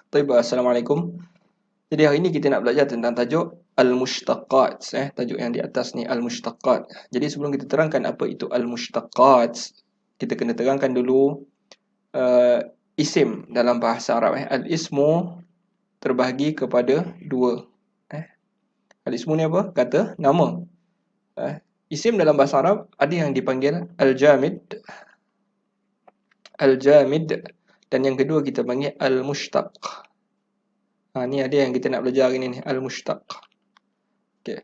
Assalamualaikum. Jadi hari ini kita nak belajar tentang tajuk Al-Mushtaqat. Tajuk yang di atas ni Al-Mushtaqat. Jadi sebelum kita terangkan apa itu Al-Mushtaqat, kita kena terangkan dulu isim dalam bahasa Arab. Al-ismu terbahagi kepada dua. Al-ismu ni apa? Kata nama. Isim dalam bahasa Arab ada yang dipanggil Al-Jamid, dan yang kedua kita panggil Al-Mushtaq. Ni ada yang kita nak belajar hari ni, Al-Mushtaq. Okay.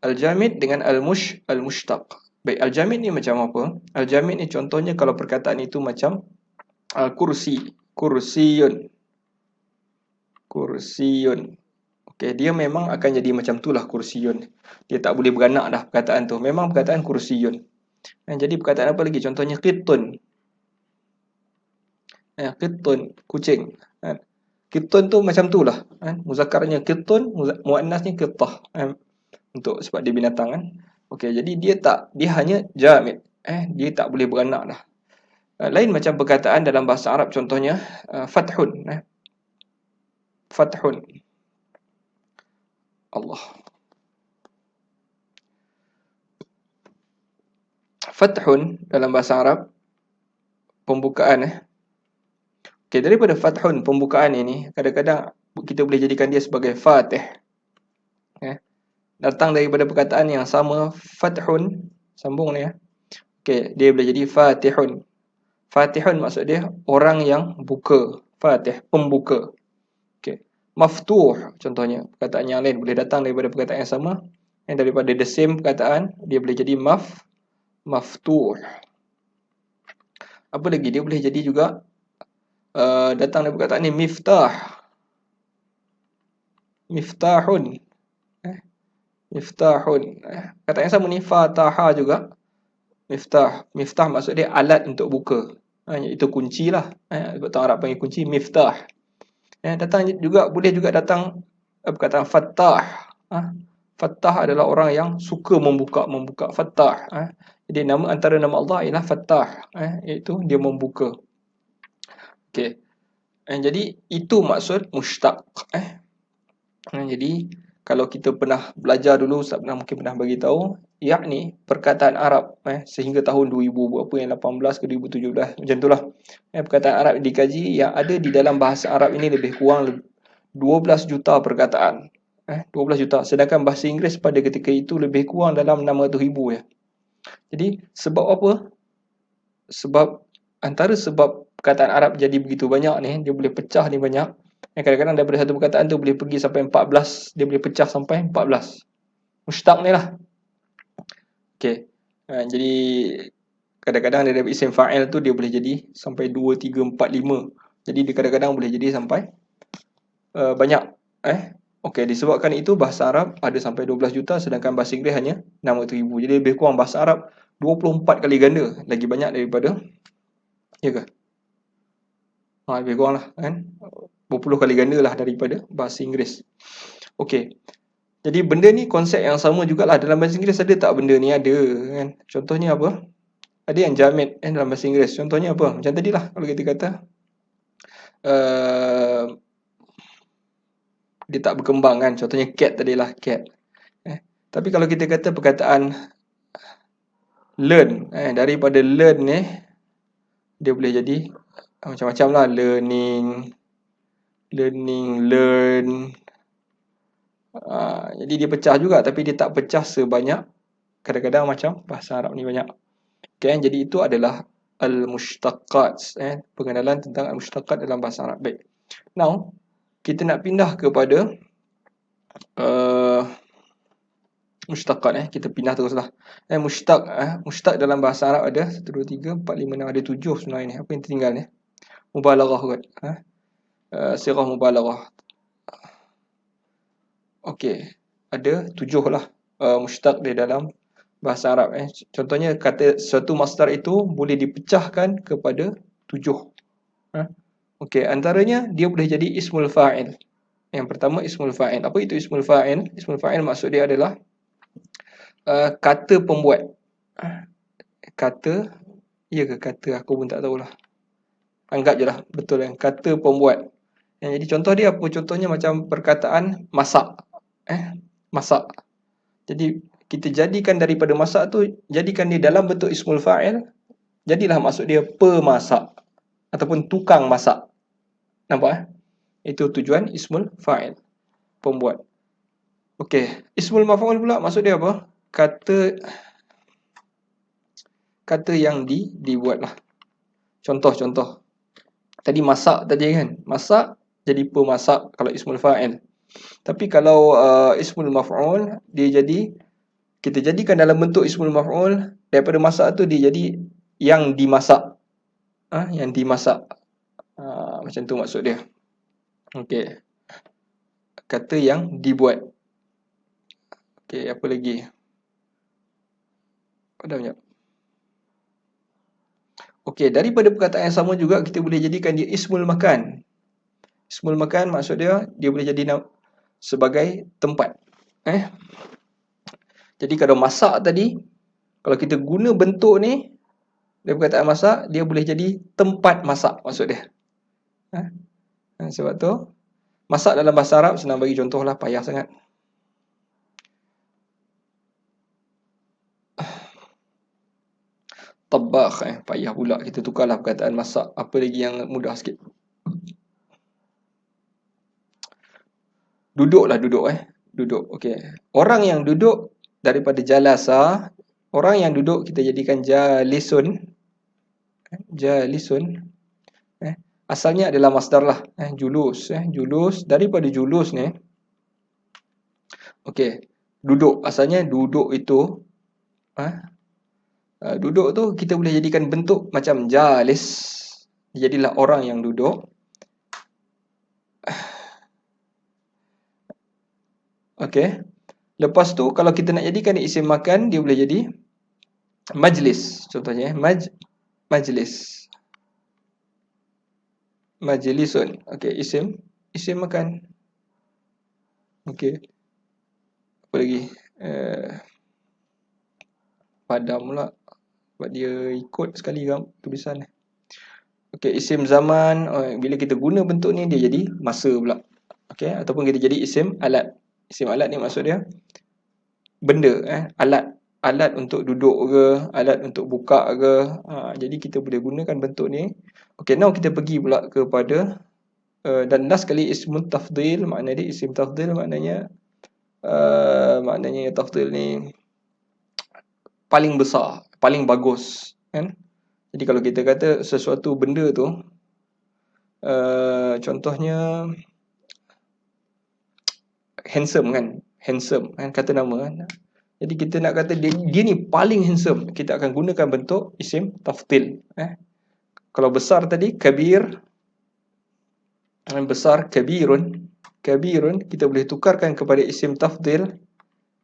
Al-Jamid dengan Al-Mushtaq. Baik, Al-Jamid ni macam apa? Al-Jamid ni contohnya kalau perkataan itu macam Al-Kursi, Kursiyun. Okay, dia memang akan jadi macam tu lah, Kursiyun. Dia tak boleh beranak dah perkataan tu. Memang perkataan Kursiyun. Jadi perkataan apa lagi? Contohnya Qittun. Qittun, kucing. Qittun tu macam tu lah. Muzakkarnya Qittun, muannasnya Qittah. Untuk sebab dia binatang kan. Okey, jadi dia hanya jamid. Dia tak boleh beranak dah. Lain macam perkataan dalam bahasa Arab, contohnya fathun. Fathun. Allah. Fathun dalam bahasa Arab pembukaan. Okey, daripada fathun pembukaan ini kadang-kadang kita boleh jadikan dia sebagai fatih. Datang daripada perkataan yang sama, fathun, sambung ni Okey, dia boleh jadi fatihun. Fatihun maksud dia orang yang buka. Fatih, pembuka. Okey. Maftuh contohnya, perkataan yang lain boleh datang daripada perkataan yang sama, daripada the same perkataan dia boleh jadi maftuh. Apa lagi? Dia boleh jadi juga datang dari perkataan ni miftah. Miftahun. Miftahun. Kata yang sama ni fataha juga. Miftah maksud dia alat untuk buka. Iaitu kunci lah. Sebab orang Arab panggil kunci miftah. Datang juga, boleh juga datang perkataan fattah. Fattah adalah orang yang suka membuka. Fattah. Jadi antara nama Allah ialah Fattah. Iaitu dia membuka. Okey. Jadi itu maksud mushtaq. Jadi kalau kita pernah belajar dulu, Ustaz mungkin pernah bagi tahu, yakni perkataan Arab sehingga tahun 2000 berapa yang 18 ke 2017 macam itulah. Perkataan Arab dikaji yang ada di dalam bahasa Arab ini lebih kurang 12 juta perkataan. 12 juta. Sedangkan bahasa Inggeris pada ketika itu lebih kurang dalam 600,000 ya. Jadi sebab apa? Sebab perkataan Arab jadi begitu banyak ni, dia boleh pecah ni banyak. Kadang-kadang daripada satu perkataan tu boleh pergi sampai 14, dia boleh pecah sampai 14. Mushtaq ni lah. Okey. Jadi kadang-kadang daripada isim fa'il tu dia boleh jadi sampai 2, 3, 4, 5. Jadi dia kadang-kadang boleh jadi sampai banyak. Okey, disebabkan itu bahasa Arab ada sampai 12 juta sedangkan bahasa Inggeris hanya 600,000. Jadi lebih kurang bahasa Arab 24 kali ganda lagi banyak daripada, ya ke? Lebih kurang lah kan, berpuluh kali ganda lah daripada bahasa Inggeris. Okey. Jadi benda ni konsep yang sama jugalah. Dalam bahasa Inggeris ada tak benda ni? Ada kan. Contohnya apa? Ada yang jamid dalam bahasa Inggeris. Contohnya apa? Macam tadilah kalau kita kata dia tak berkembang kan. Contohnya cat tadilah, cat. Tapi kalau kita kata perkataan learn, daripada learn ni dia boleh jadi macam-macam lah. Learning, learn. Jadi dia pecah juga, tapi dia tak pecah sebanyak kadang-kadang macam bahasa Arab ni banyak. Okay, jadi itu adalah al-mushtaqat, pengenalan tentang al-mushtaqat dalam bahasa Arab. Baik. Now kita nak pindah kepada mushtaqat. Kita pindah teruslah. Mushtaq dalam bahasa Arab ada 1, 2, 3, 4, 5, 6, ada 7 sebenarnya ni. Apa yang tertinggal ni? Mubalaghah kot. Sirah mubalaghah. Okey, ada 7 lah mushtaq di dalam bahasa Arab. Contohnya kata suatu masdar itu boleh dipecahkan kepada 7. Okey, antaranya dia boleh jadi ismul fa'il. Yang pertama ismul fa'il. Apa itu ismul fa'il? Ismul fa'il maksud dia adalah kata pembuat. Kata, ya ke kata? Aku pun tak tahulah. Anggap je lah, betul kan? Kata pembuat. Jadi contoh dia apa? Contohnya macam perkataan masak. Masak. Jadi kita jadikan daripada masak tu, jadikan dia dalam bentuk ismul fa'il, jadilah maksud dia pemasak ataupun tukang masak. Nampak? Itu tujuan ismul fa'il, pembuat. Okey, ismul maf'ul pula maksud dia apa? Kata yang dibuat lah. Contoh. Tadi masak tadi kan. Masak jadi pemasak kalau ismul fa'il. Tapi kalau ismul maf'ul, kita jadikan dalam bentuk ismul maf'ul, daripada masak tu dia jadi yang dimasak. Yang dimasak. Macam tu maksud dia. Okey. Kata yang dibuat. Okey, apa lagi? Ada banyak. Okey, daripada perkataan yang sama juga kita boleh jadikan dia ismul makan. Ismul makan maksud dia boleh jadi sebagai tempat. Jadi kalau masak tadi, kalau kita guna bentuk ni dari perkataan masak, dia boleh jadi tempat masak maksud dia. Sebab tu masak dalam bahasa Arab senang bagi contoh lah, payah sangat. Tabakh, payah pula, kita tukarlah perkataan masak. Apa lagi yang mudah sikit? Duduk. Duduk. Okey. Orang yang duduk daripada jalasa, orang yang duduk kita jadikan jalisun. Jalisun. Asalnya adalah masdar lah. Julus. Julus. Daripada julus ni. Okey. Duduk. Asalnya duduk itu. Duduk tu kita boleh jadikan bentuk macam jalis. Jadilah orang yang duduk. Okey. Lepas tu kalau kita nak jadikan isim makan, dia boleh jadi majlis. Contohnya majlis. Majlisun. Okey, isim makan. Okey. Apa lagi? Padam pula. Sebab dia ikut sekali tulisan. Okey, isim zaman. Bila kita guna bentuk ni, dia jadi masa pula. Okey, ataupun kita jadi isim alat. Isim alat ni maksud dia benda, alat untuk duduk ke, alat untuk buka ke. Jadi kita boleh gunakan bentuk ni. Okey, now kita pergi pula kepada dan last sekali ismul tafdhil. Maknanya dia isim tafdhil maknanya tafdhil ni paling besar, paling bagus, kan? Jadi kalau kita kata sesuatu benda tu, contohnya handsome kan, kata nama kan. Jadi kita nak kata dia ni paling handsome, kita akan gunakan bentuk isim tafdhil. Kalau besar tadi kabir, besar kabirun, kita boleh tukarkan kepada isim tafdhil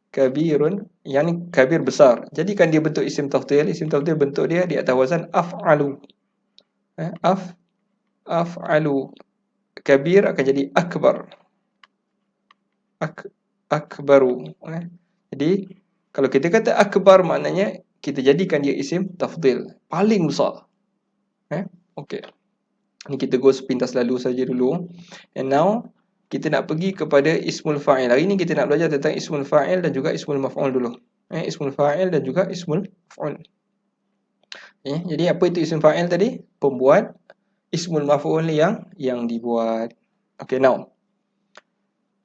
kabirun, yang ni kabir besar. Jadikan dia bentuk isim tafdhil. Isim tafdhil bentuk dia di atas wazan af'alu. Af'alu. Kabir akan jadi akbar. Akbaru. Jadi kalau kita kata akbar, maknanya kita jadikan dia isim tafdhil, paling besar. Okey. Ni kita go sepintas lalu saja dulu. And now kita nak pergi kepada ismul fa'il. Hari ni kita nak belajar tentang ismul fa'il dan juga ismul maf'ul dulu. Ismul fa'il dan juga ismul maf'ul. Jadi apa itu ismul fa'il tadi? Pembuat. Ismul maf'ul yang dibuat. Okay, now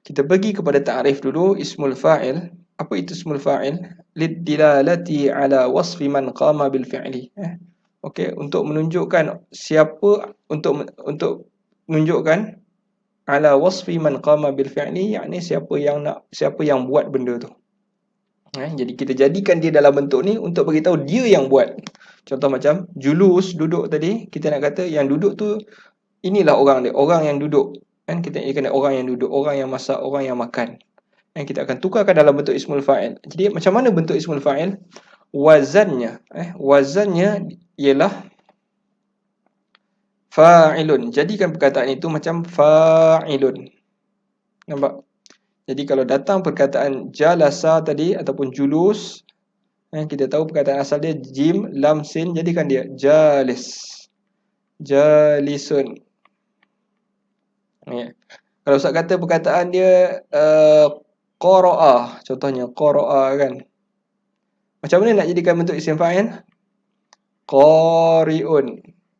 kita pergi kepada ta'rif dulu ismul fa'il. Apa itu ismul fa'il? Lidilalati ala wasfi man qama bil fi'li. Okay, untuk menunjukkan siapa, untuk menunjukkan ala wasfi man qama bil fi'li, yakni siapa yang buat benda tu. Jadi kita jadikan dia dalam bentuk ni untuk beritahu dia yang buat. Contoh macam julus, duduk tadi, kita nak kata yang duduk tu inilah orang dia, orang yang duduk. Kan kita jadikan orang yang duduk, orang yang masak, orang yang makan. Kita akan tukarkan dalam bentuk ismul fa'il. Jadi macam mana bentuk ismul fa'il? Wazannya ialah fa'ilun. Jadikan perkataan itu macam fa'ilun. Nampak? Jadi kalau datang perkataan jalasa tadi ataupun julus, kita tahu perkataan asal dia jim, lam, sin, jadikan dia jalis. Jalisun. Ya. Kalau Ustaz kata perkataan dia qara'a, contohnya qara'a kan. Macam mana nak jadikan bentuk isim fa'il? Qari'un.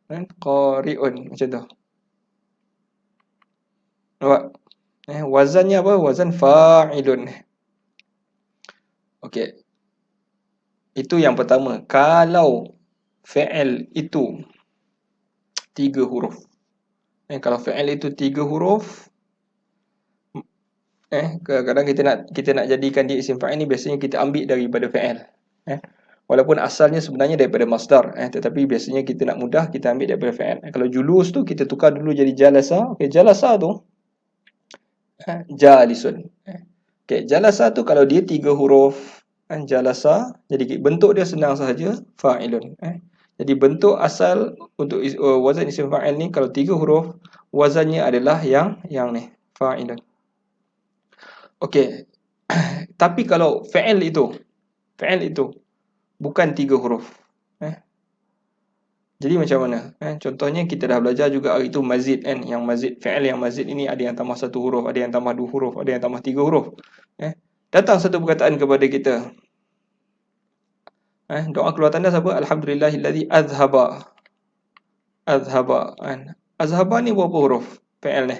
Kan? Qari'un macam tu. Nampak? Wazannya apa? Wazan fa'ilun. Okey. Itu yang pertama. Kalau fi'il itu 3 huruf. Kalau fi'il itu 3 huruf, kadang-kadang kita nak jadikan dia isim fa'il ni biasanya kita ambil daripada fi'il. Walaupun asalnya sebenarnya daripada masdar, tetapi biasanya kita nak mudah, kita ambil daripada fi'il. Kalau julus tu kita tukar dulu jadi jalasa. Okey, jalasa tu jalisun. Okey, jalasa tu kalau dia 3 huruf, jalasa, jadi bentuk dia senang sahaja, fa'ilun. Jadi bentuk asal untuk wazan isim fa'il ni kalau 3 huruf, wazannya adalah yang ni, fa'ilun. Okey. Tapi kalau fi'il itu bukan 3 huruf. Jadi macam mana? Contohnya kita dah belajar juga hari itu mazid kan. Yang mazid, fi'il yang mazid ini ada yang tambah 1 huruf, ada yang tambah 2 huruf, ada yang tambah 3 huruf. Datang satu perkataan kepada kita. Doa keluar tanda siapa? Alhamdulillahillazi azhaba. Azhaba. Azhaba ni berapa huruf? Fi'il ni.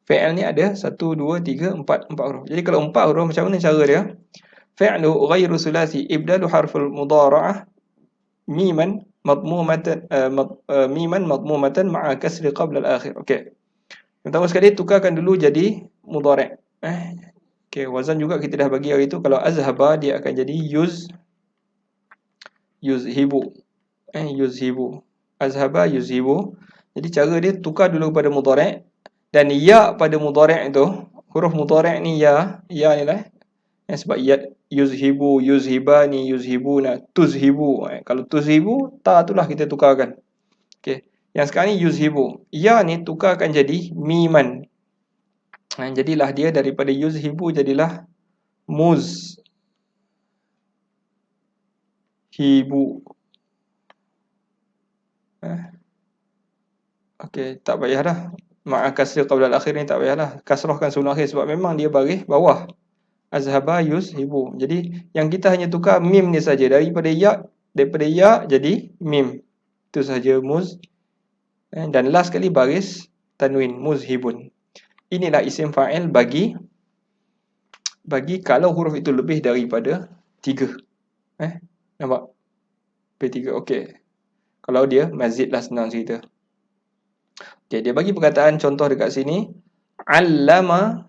Fi'il ni ada 1, 2, 3, 4 huruf. Jadi kalau 4 huruf macam mana cara dia? Fi'lu ghairu sulasi ibdalu harful mudhara'ah miman madmumatan ma'a kasri qabla al-akhir. Okey. Pertama sekali tukarkan dulu jadi mudhari'. Okey, wazan juga kita dah bagi hari itu. Kalau azhaba dia akan jadi yuzhibu. Yuzhibu. Azhaba yuzhibu. Jadi cara dia tukar dulu pada mudhari', dan ya pada mudhari' itu, huruf mudhari' ni ya ni lah. Sebab ya, yuzhibu, yuzhibani, yuzhibuna, tuzhibu. Kalau tuzhibu, ta itulah kita tukarkan. Okey. Yang sekarang ni yuzhibu. Ya ni tukarkan jadi miman. Jadilah dia daripada yuzhibu jadilah muzhibu. Okey, tak payah dah. Ma'a kasri qabla al-akhir ni tak payahlah. Kasrahkan sebelum akhir sebab memang dia baris bawah. Azhaba yuzhibu. Jadi yang kita hanya tukar mim ni saja, daripada ya jadi mim. Itu saja muz. Dan last sekali baris tanwin, muzhibun. Inilah isim fa'il bagi kalau huruf itu lebih daripada 3. Nampak? Lebih 3. Okey. Kalau dia mazid lah, senang cerita. Okey, dia bagi perkataan contoh dekat sini. Allama.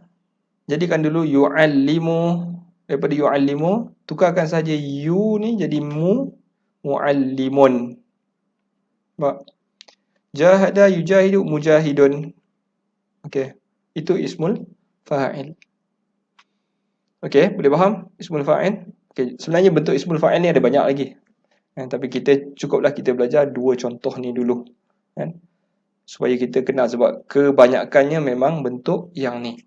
Jadikan dulu yu'allimu. Daripada yu'allimu, tukarkan saja yu ni jadi mu'allimun. Nampak? Jahada yujahidu mujahidun. Okey. Itu ismul fa'il. Okey, boleh faham ismul fa'il? Okey, sebenarnya bentuk ismul fa'il ni ada banyak lagi. Tapi kita cukuplah kita belajar 2 contoh ni dulu. Supaya kita kenal, sebab kebanyakannya memang bentuk yang ni.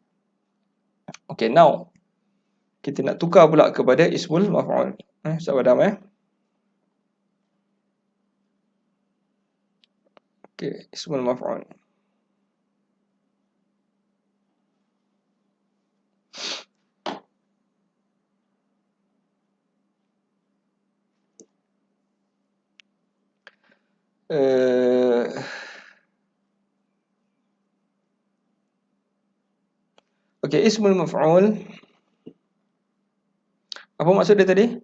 Okey, now kita nak tukar pula kepada ismul maf'ul. Sahabat Adam Okey, ismul maf'ul. Okey, ismul maf'ul. Apa maksud dia tadi?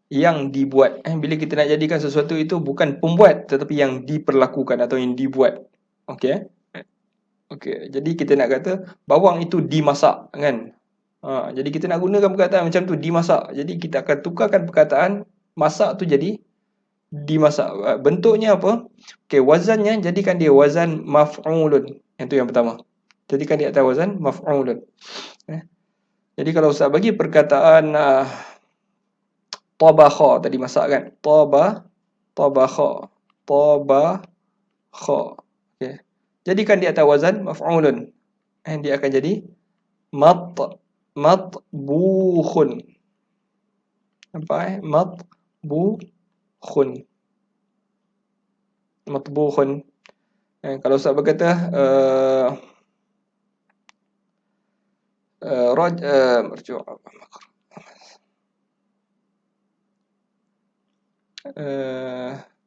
Yang dibuat. Bila kita nak jadikan sesuatu itu bukan pembuat, tetapi yang diperlakukan atau yang dibuat. Okey. Okey, jadi kita nak kata bawang itu dimasak kan. Jadi kita nak gunakan perkataan macam tu, dimasak. Jadi kita akan tukarkan perkataan masak tu jadi dimasak. Bentuknya apa? Okey, wazannya jadikan dia wazan maf'ulun. Yang tu yang pertama. Jadikan dia atas wazan maf'ulun. Jadi kalau Ustaz bagi perkataan tabakha tadi masak kan. Tabakha. Okey. Jadikan dia atas wazan maf'ulun. Dia akan jadi matbukhun. Nampak matbukhun. Kalau Ustaz berkata Marju'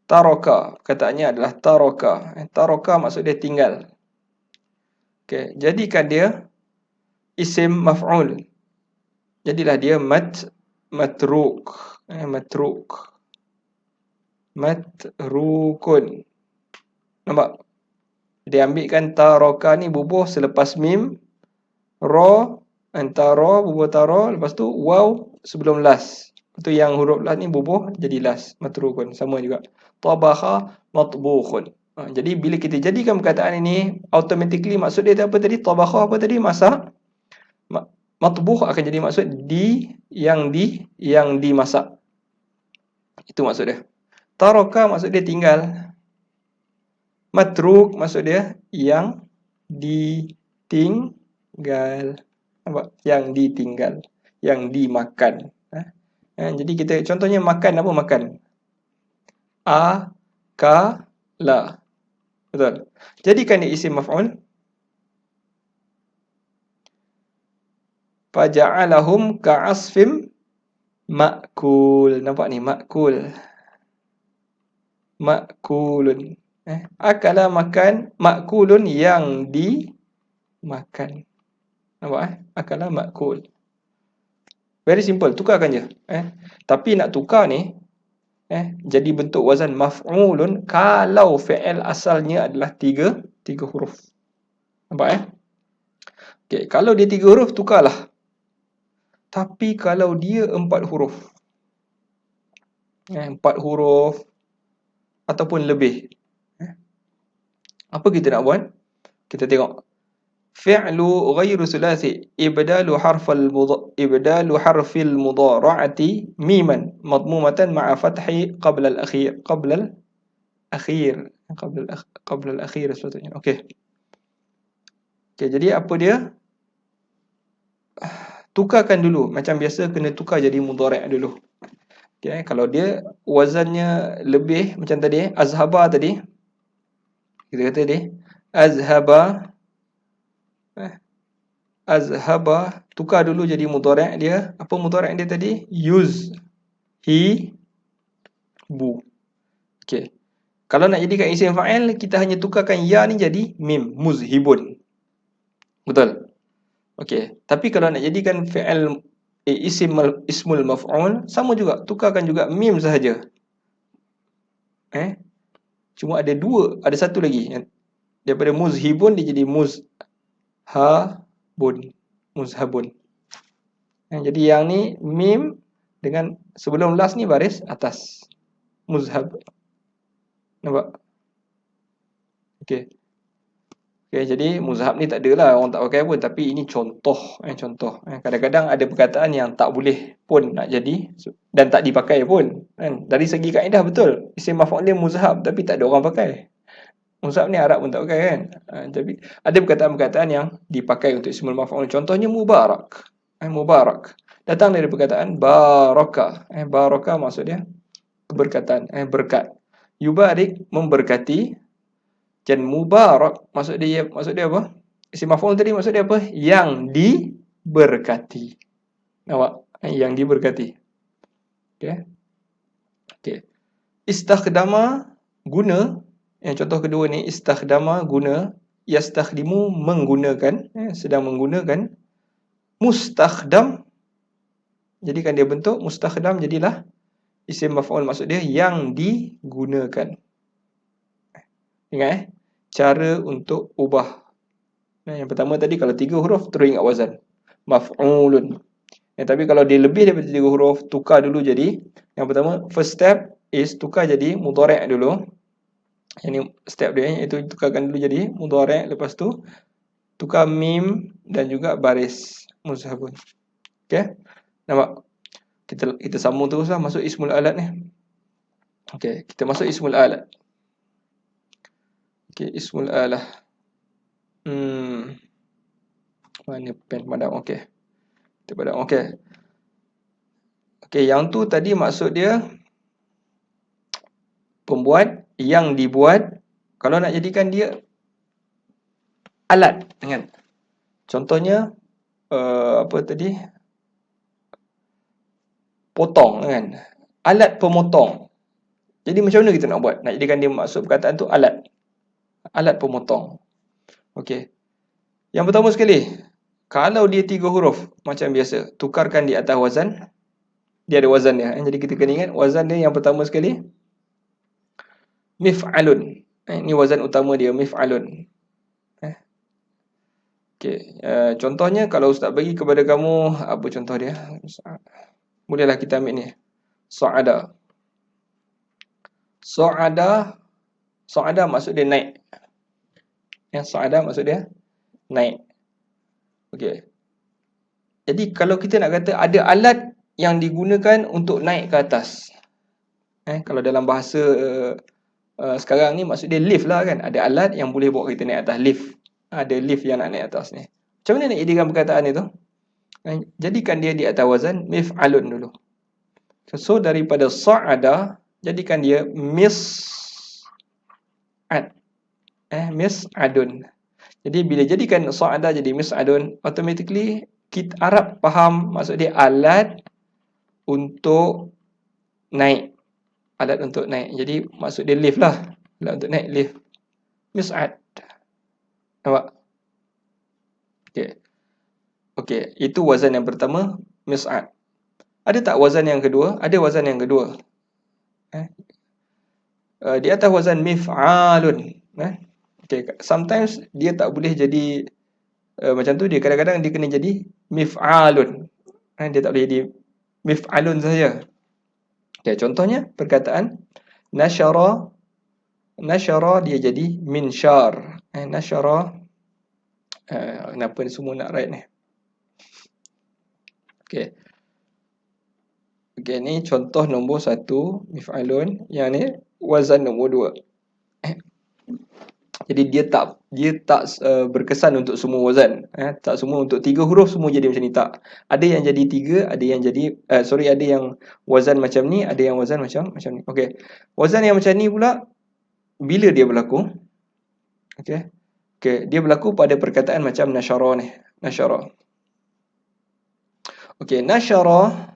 taroka, perkataannya adalah taroka. Taroka maksud dia tinggal. Okey, jadikan dia isim maf'ul. Jadilah dia matruk. Matrukun. Nampak? Dia ambilkan taroka ni bubuh selepas mim, ra, antara bubuh tara, lepas tu waw sebelum las. Itu yang huruf las ni bubuh jadi las, matrukun. Sama juga. Tabakha matbukhun. Jadi bila kita jadikan perkataan ini, automatically maksud dia apa tadi? Tabakha apa tadi? Masak. Matbukh akan jadi maksud yang dimasak. Itu maksud dia. Taraka maksud dia tinggal. Matruk maksud dia yang ditinggal. Nampak? Yang ditinggal, yang dimakan. Jadi kita contohnya makan apa makan? Akala. Betul. Jadikan dia isim maf'ul. Faja'alahum ka'asfim ma'kul. Nampak ni ma'kul. Ma'kulun. Akala makan, ma'kulun yang dimakan. Nampak Akala ma'kul. Very simple, tukarkan je. Tapi nak tukar ni jadi bentuk wazan maf'ulun kalau fi'il asalnya adalah tiga huruf. Nampak Okey, kalau dia 3 huruf tukarlah. Tapi kalau dia 4 huruf. 4 huruf ataupun lebih. Apa kita nak buat? Kita tengok. Fi'lu ghairu thulathi ibdalu harfil mudhara'ati miman madmumatan ma'a fathi qabla al-akhir. Qabla al-akhir sepatutnya. Okey. Jadi apa dia? Tukarkan dulu. Macam biasa kena tukar jadi mudhari' dulu. Okay, kalau dia wazannya lebih macam tadi, azhaba tadi. Kita kata tadi, azhaba, tukar dulu jadi mudhari' dia. Apa mudhari' dia tadi? Bu. Okey. Kalau nak jadikan isim fa'il, kita hanya tukarkan ya ni jadi mim, muzhibun. Betul? Okey. Tapi kalau nak jadikan fi'il ismul maf'ul, sama juga, tukarkan juga mim sahaja. Cuma ada satu lagi. Daripada muzhibun dia jadi muzhabun. Jadi yang ni mim dengan sebelum las ni baris atas. Muzhab. Nampak? Okey. Jadi muzhab ni tak adalah orang tak pakai pun, tapi ini contoh. Kadang-kadang ada perkataan yang tak boleh pun nak jadi dan tak dipakai pun. Dari segi kaedah betul. Isim maf'ul dia muzhab tapi tak ada orang pakai. Muzhab ni Arab pun tak pakai kan. Tapi ada perkataan-perkataan yang dipakai untuk ismul maf'ul. Contohnya mubarak. Mubarak datang dari perkataan baraka. Baraka maksud dia keberkatan, berkat. Yubarik memberkati. Dan mubarak maksud dia apa? Isim maf'ul tadi maksud dia apa? Yang diberkati. Nampak? Yang diberkati. Okey. Istakhdama guna. Yang contoh kedua ni istakhdama guna, yastakhdimu menggunakan, sedang menggunakan. Mustakhdam jadikan dia bentuk mustakhdam, jadilah isim maf'ul maksud dia yang digunakan. Ingat cara untuk ubah. Yang pertama tadi kalau 3 huruf terus ingat wazan maf'ulun. Tapi kalau dia lebih daripada 3 huruf, tukar dulu jadi. Yang pertama, first step is tukar jadi mudhari' dulu. Yang ni step dia, iaitu tukarkan dulu jadi mudhari', lepas tu tukar mim dan juga baris muzhabun. Okey? Nampak? Kita sambung teruslah masuk ismul alat ni. Okey, kita masuk ismul alat. Okey, ismul alah. Mana pen padam? Okey. Kita padam. Okey. Okey, yang tu tadi maksud dia pembuat, yang dibuat. Kalau nak jadikan dia alat, ingat. Contohnya apa tadi, potong kan, alat pemotong. Jadi macam mana kita nak buat nak jadikan dia maksud perkataan tu alat pemotong. Okey, yang pertama sekali, kalau dia 3 huruf macam biasa, tukarkan di atas wazan. Dia ada wazan dia. Jadi kita kena ingat wazan dia yang pertama sekali mif'alun. Ini wazan utama dia, mif'alun. Okey, contohnya kalau ustaz bagi kepada kamu, apa contoh dia? Bolehlah kita ambil ni. Sa'ada. Sa'ada maksud dia naik. Sa'ada maksud dia naik. Okey. Jadi kalau kita nak kata ada alat yang digunakan untuk naik ke atas. Kalau dalam bahasa sekarang ni maksud dia lift lah kan. Ada alat yang boleh bawa kita naik atas, lift. Ada lift yang nak naik atas ni. Macam mana nak jadikan perkataan ni tu? Jadikan dia di atas wazan mif'alun dulu. So daripada sa'ada, jadikan dia mis'adun. Jadi bila jadikan sa'ada jadi mis'adun, automatically kita Arab faham maksud dia alat untuk naik. Alat untuk naik. Jadi maksud dia lift lah. Alat untuk naik, lift. Mis'ad. Nampak? Okey, itu wazan yang pertama, mis'ad. Ada tak wazan yang kedua? Ada wazan yang kedua. Di atas wazan mif'alun. Okay, sometimes dia tak boleh jadi macam tu, dia kadang-kadang dia kena jadi mif'alun. Dia tak boleh jadi mif'alun saja. Okay, contohnya perkataan nasyara dia jadi minsyar. Nasyara, kenapa ni semua nak write ni? Okay, ni contoh nombor 1 mif'alun. Yang ni wazan nombor 2. Jadi dia tak berkesan untuk semua wazan. Tak semua untuk 3 huruf semua jadi macam ni, tak. Ada yang jadi 3, ada yang jadi ada yang wazan macam ni, ada yang wazan macam ni. Okey. Wazan yang macam ni pula bila dia berlaku? Okey, dia berlaku pada perkataan macam nasyara ni. Nasyara. Okey, nasyara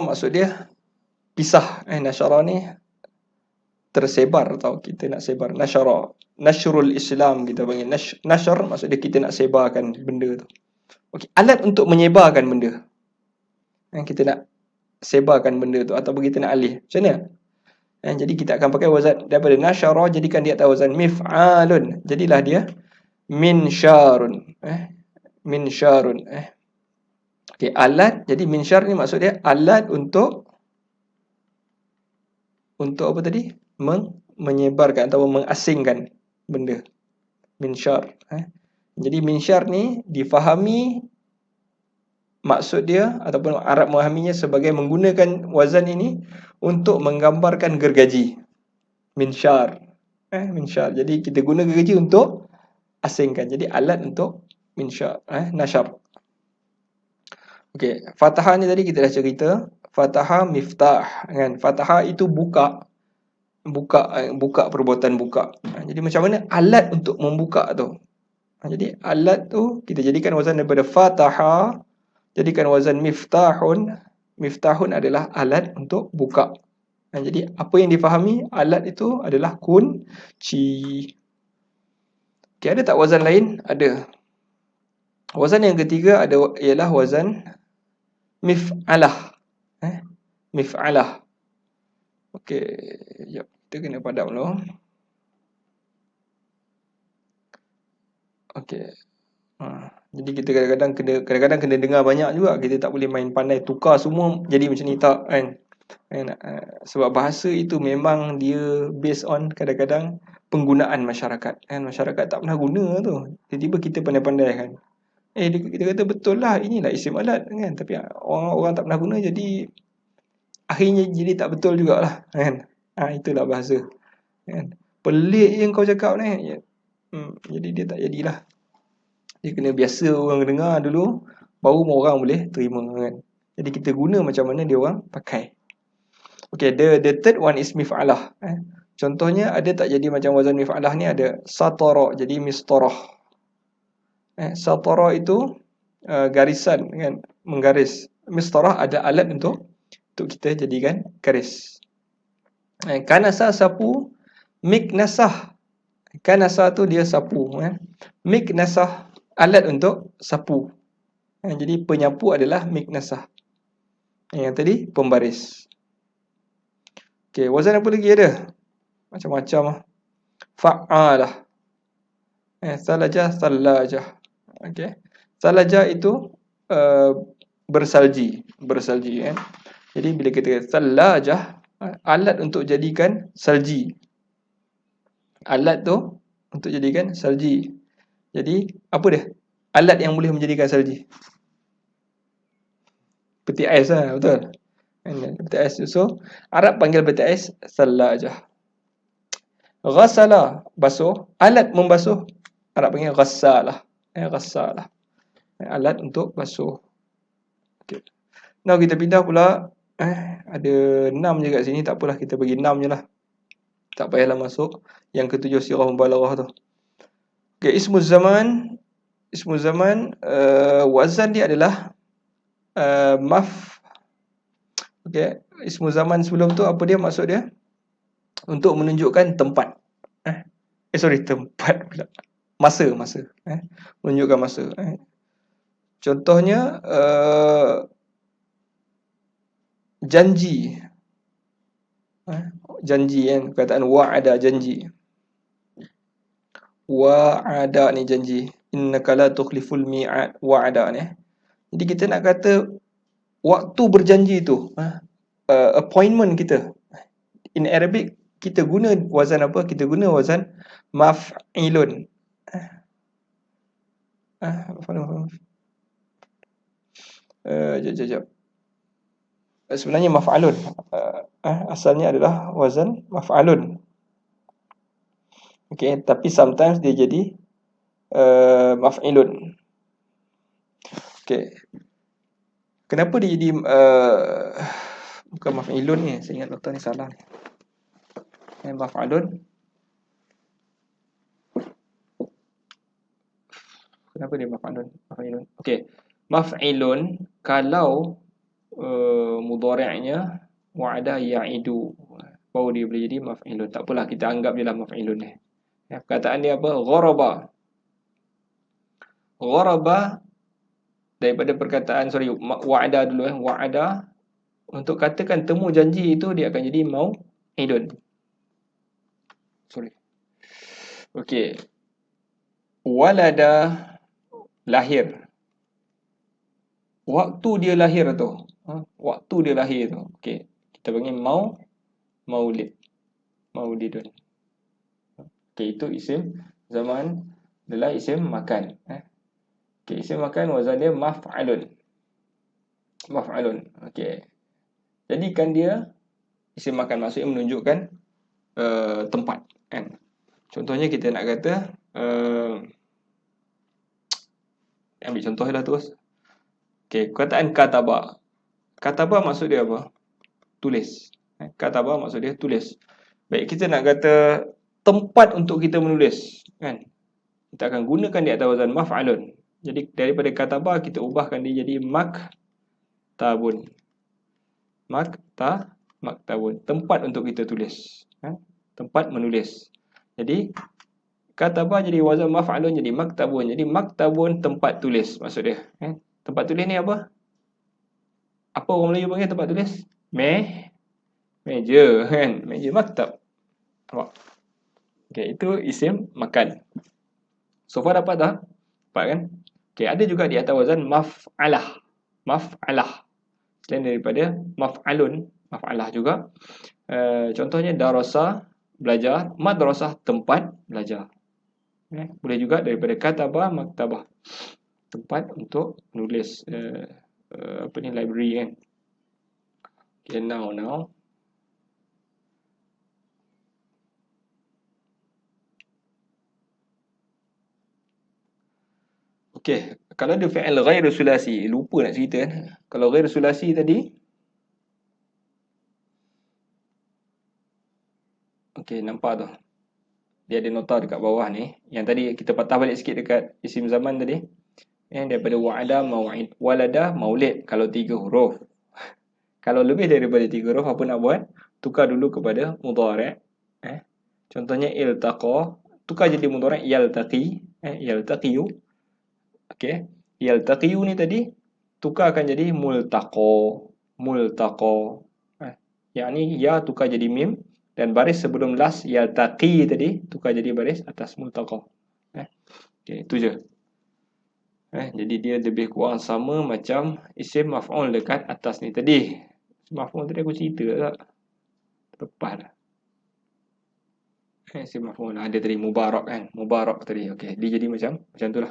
maksud dia pisah. Nasyara ni tersebar, atau kita nak sebar. Nasyara, nasyrul Islam kita panggil. Nasyar maksud dia kita nak sebarkan benda tu. Okey, alat untuk menyebarkan benda. Kita nak sebarkan benda tu ataupun kita nak alih. Macam mana? Jadi kita akan pakai wazan daripada nasyara, jadikan dia atas wazan mif'alun. Jadilah dia minsyarun. Minsyarun. Okey, alat. Jadi minsyar ni maksud dia alat untuk apa tadi? Menyebarkan atau mengasingkan benda. Minsyar. Jadi minsyar ni difahami maksud dia ataupun Arab memahaminya sebagai menggunakan wazan ini untuk menggambarkan gergaji. Minsyar. Minsyar. Jadi kita guna gergaji untuk asingkan. Jadi alat untuk minsyar. Nasyar. Okey, fathah ni tadi kita dah cerita. Fathah miftah kan. Fathah itu buka perbuatan buka. Jadi macam mana alat untuk membuka tu? Jadi alat tu kita jadikan wazan daripada fathah, jadikan wazan miftahun. Miftahun adalah alat untuk buka. Jadi apa yang difahami alat itu adalah kunci. Okey, ada tak wazan lain? Ada. Wazan yang ketiga ialah wazan mif'alah. Mif'alah. Okey, jap, kita kena padam dulu. Okey. Jadi kita kadang-kadang kena dengar banyak juga. Kita tak boleh main pandai tukar semua jadi macam ni, tak kan? Sebab bahasa itu memang dia based on kadang-kadang penggunaan masyarakat. Masyarakat tak pernah guna tu. Tiba-tiba kita pandai-pandai kan. Kita kata betul lah, inilah isim alat kan. Tapi orang tak pernah guna, jadi akhirnya jadi tak betul jugalah kan. Itulah bahasa kan. Pelik je kau cakap ni. Jadi dia tak jadilah. Dia kena biasa orang dengar dulu, baru orang boleh terima kan. Jadi kita guna macam mana dia orang pakai. Okay, the third one is mif'alah. Contohnya ada tak jadi macam wazan mif'alah ni? Ada satara jadi mistarah. Satara itu garisan kan, menggaris. Mistarah ada alat untuk kita jadikan garis. Kanasa sapu, miknasah. Kanasa tu dia sapu kan. Miknasah alat untuk sapu. Jadi penyapu adalah miknasah. Yang tadi pembaris. Okey, wazan apa lagi ada? Macam-macam lah. Fa'alah. Salajah, salajah. Okey. Salajah itu bersalji kan. Jadi bila kita salajah, alat untuk jadikan salji. Alat tu untuk jadikan salji. Jadi apa dia? Alat yang boleh menjadikan salji. Peti ais lah, betul? Peti ais. So, Arab panggil peti ais salajah. Ghasala, basuh. Alat membasuh, Arab panggil ghassalah. Ghassalah. Alat untuk basuh. Okay. Now kita pindah pula. Ada 6 je kat sini. Tak apalah, kita bagi 6 je lah. Tak payahlah masuk yang ke-7 sirah mubalaghah tu. Okay, ismu zaman. Ismu zaman, wazan dia adalah maf. Okay, ismu zaman sebelum tu apa dia maksud dia? Untuk menunjukkan tempat. Tempat pula. Masa. Menunjukkan masa. Contohnya janji. Janji kan, perkataan wa'ada, janji. Wa'ada ni janji. Innaka la tukhliful mi'ad, wa'ada ni. Jadi kita nak kata waktu berjanji tu, appointment kita. In Arabic kita guna wazan apa? Kita guna wazan maf'ilun. Jap. Sebenarnya maf'alun. Asalnya adalah wazan maf'alun. Okay, tapi sometimes dia jadi maf'ilun. Okay. Kenapa dia jadi bukan maf'ilun ni? Saya ingat nota ni salah ni. Maf'alun. Kenapa dia maf'alun? Okay. Maf'ilun kalau mudhari'nya wa'ada ya'idu, baru dia boleh jadi maf'ilun. Tak apalah, kita anggap je lah maf'ilun ni. Perkataan dia apa? Gharaba. Gharaba daripada perkataan, wa'ada dulu. Wa'ada, untuk katakan temu janji itu, dia akan jadi mau'idun. Okey. Walada, lahir. Waktu dia lahir tu. Waktu dia lahir tu. Okey. Kita panggil maulid. Maulidun. Okey, itu isim zaman adalah isim makan. Okey, isim makan wazan dia maf'alun. Maf'alun. Okey. Jadikan dia isim makan, maksudnya menunjukkan tempat kan. Contohnya kita nak kata ambil contoh lah terus. Okey, perkataan kataba. Kataba maksud dia apa? Tulis. Kataba maksud dia tulis. Baik, kita nak kata tempat untuk kita menulis kan. Kita akan gunakan di atas wazan maf'alun. Jadi daripada kataba kita ubahkan dia jadi maktabun. Maktabun, tempat untuk kita tulis. Tempat menulis. Jadi kataba jadi wazan maf'alun, jadi maktabun. Jadi maktabun, tempat tulis maksud dia. Tempat tulis ni apa? Apa orang Melayu panggil tempat tulis? Meja kan. Meja maktab. Okey, itu isim makan. So far dapat tak? Dapat kan? Okey, ada juga di atas wazan maf'alah. Maf'alah. Selain daripada maf'alun, maf'alah juga. Contohnya darasa, belajar. Madrasah, tempat belajar. Boleh juga daripada katabah, maktabah. Tempat untuk menulis. Library kan. Okay, now. Okay, kalau ada fi'il ghairu sulasi, lupa nak cerita kan. Kalau ghairu sulasi tadi, okay, nampak tu. dia ada nota dekat bawah ni. Yang tadi kita patah balik sikit dekat isim zaman tadi. Daripada wa'ada, maw'id, walada, maulid. Kalau 3 huruf. Kalau lebih daripada 3 huruf, apa nak buat? Tukar dulu kepada mudhari'. Contohnya iltaqa, tukar jadi mudhari' yaltaqi. Yaltaqiyu. Okey. Yaltaqiyu ni tadi tukarkan jadi multaqa. Multaqa. Yang ni ya tukar jadi mim, dan baris sebelum last yaltaqi tadi tukar jadi baris atas multaqa. Okey, itu je. Jadi dia lebih kurang sama macam isim maf'ul dekat atas ni tadi. Maf'ul tadi aku cerita tak? Terlepas dah. Isim maf'ul ada tadi mubarak kan. Mubarak tadi. Okey, dia jadi macam tu lah.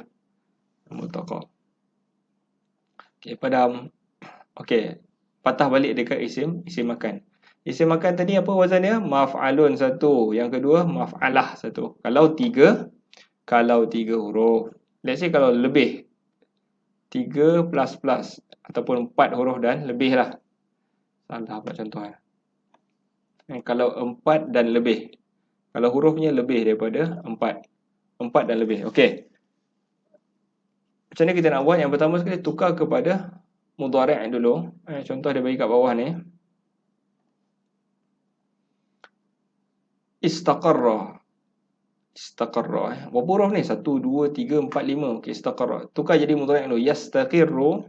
Multaqa. Okey, padam. Okey, patah balik dekat isim makan. Isim makan tadi apa wazan dia? Maf'alun satu. Yang kedua maf'alah satu. Kalau tiga huruf. Let's say kalau lebih 3 plus ataupun 4 huruf dan lebih lah. Salah buat contoh. Kalau 4 dan lebih. Kalau hurufnya lebih daripada 4. 4 dan lebih. Okey. Macam mana kita nak buat? Yang pertama sekali tukar kepada mudhari' dulu. Contoh dia bagi kat bawah ni. Istaqarra. Istaqarra. Berapa huruf ni? 1, 2, 3, 4, 5. Okey, istaqarra. Tukar jadi mudhari' dulu. Yastaqirru.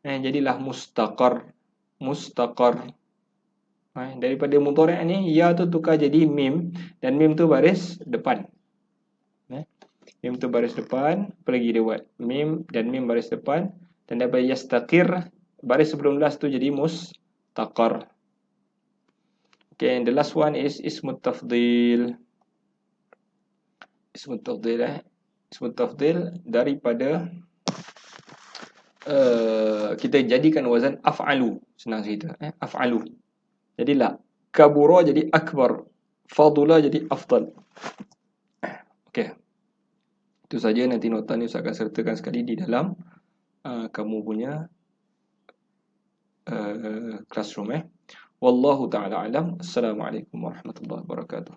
Jadilah mustaqar. Mustaqar. Daripada mudhari' ni, ya tu tukar jadi mim. Dan mim tu baris depan. Mim tu baris depan. Apa lagi dia buat? Mim dan mim baris depan. Dan daripada yastaqir, baris sebelum last tu jadi mustaqar. Okay, and the last one is ismut tafdil. Ismut tafdil Ismut tafdil daripada kita jadikan wazan af'alu. Senang cerita. Af'alu. Jadilah kabura jadi akbar. Fadula jadi afdal. Okay. Itu saja, nanti nota ni saya akan sertakan sekali di dalam kamu punya classroom. Wallahu ta'ala alam. Assalamualaikum warahmatullahi wabarakatuh.